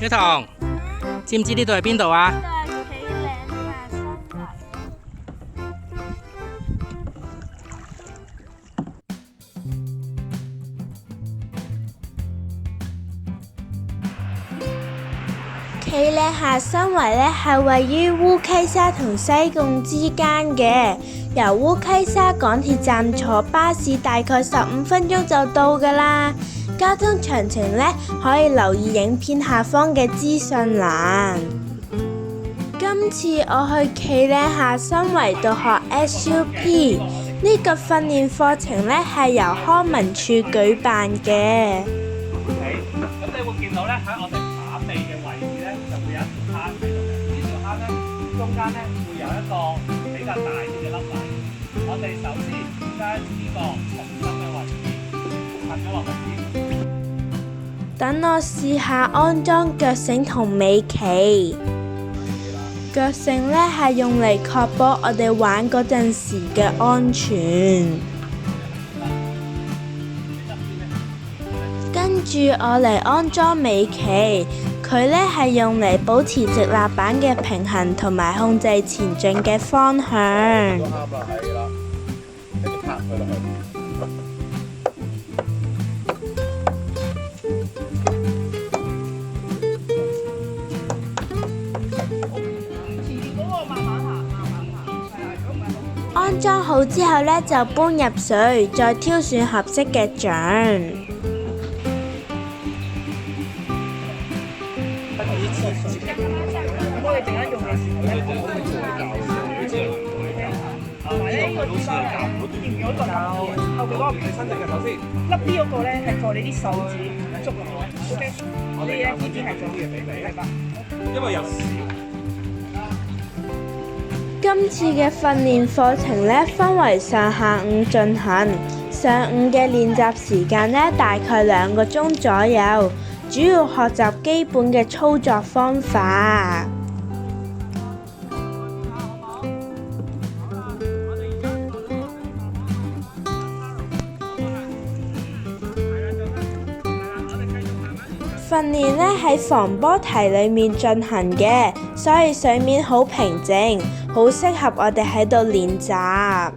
小彤，知唔知呢度係邊度啊？企嶺下新圍呢係位於烏溪沙同西貢之間嘅，由烏溪沙港鐵站坐巴士大概15分鐘就到㗎啦。交通詳情呢，可以留意影片下方嘅資訊欄。今次我去企嶺下新圍度學 SUP， 呢個訓練課程呢係由康文署舉辦嘅。咁你會見到咧喺我哋馬尾嘅位置咧，就會有一條坑喺度嘅。呢條坑咧中間咧會有一個比較大啲嘅粒位。我哋首先將呢個重心嘅位置噴咗落去先。等我試下安裝腳繩同尾鰭。腳繩呢係用嚟確保我哋玩嗰陣時嘅安全。跟住我嚟安裝尾鰭，佢呢係用嚟保持直立板嘅平衡同埋控制前進嘅方向。啱啦，係啦，跟住拍佢落去。安裝好之後呢，就搬入水，再挑選合適嘅槳。我哋陣間用嘅時候咧，後邊嗰個唔係伸直嘅，首先粒 B 嗰個咧係放你啲手指捉落去 ，OK？我哋咧呢啲係做嘢俾你，明白？因為有時。今次嘅訓練課程呢，分為上下午進行。上午嘅練習時間呢，大概2個鐘左右，主要學習基本嘅操作方法。訓練呢喺防波堤裏面進行嘅，所以水面好平靜，好適合我哋喺度練習。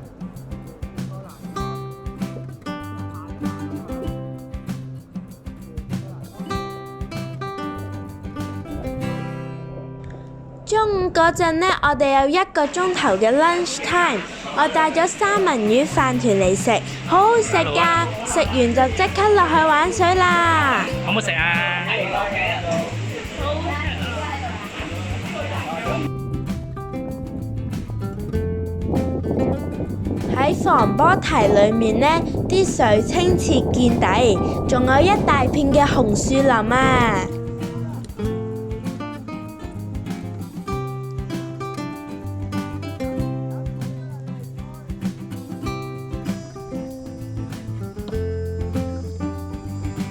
中午嗰陣呢，我哋有1個鐘頭嘅 lunch time， 我帶咗三文魚飯團嚟食，好好食㗎！食完就即刻落去玩水啦。好唔好食啊？喺防波堤裏面呢，啲水清澈見底，仲有一大片嘅紅樹林啊！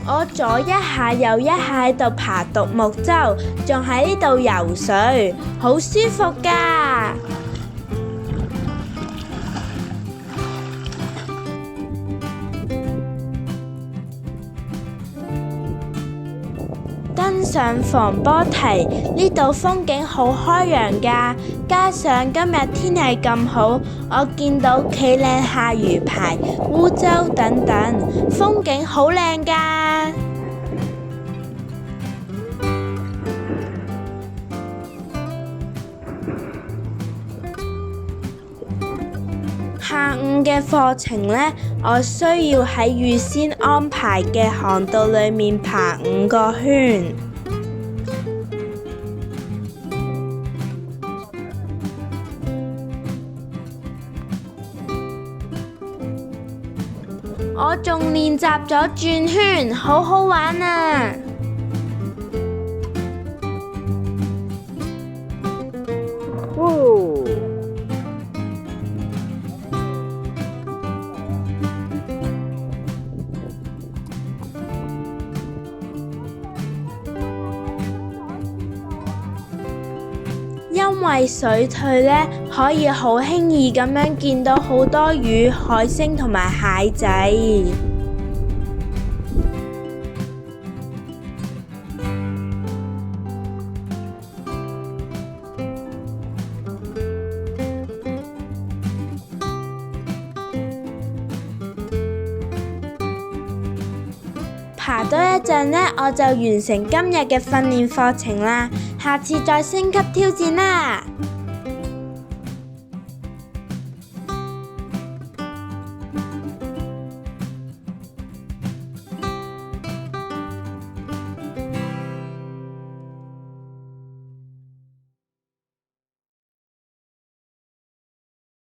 我左一下右一下喺度爬獨木舟，仲喺呢度游水，好舒服㗎！登上防波堤，呢度風景好開揚㗎，加上今日天氣咁好，我見到企嶺下魚排、烏洲等等，風景好靚㗎。下午嘅課程呢，我需要喺預先安排嘅航道裏面爬5個圈。我仲練練習咗轉圈，好好玩啊！因為水退呢，可以好輕易咁樣見到好多魚、海星同埋蟹仔。爬多一陣呢，我就完成今日嘅訓練課程啦。下次再升級挑戰啦！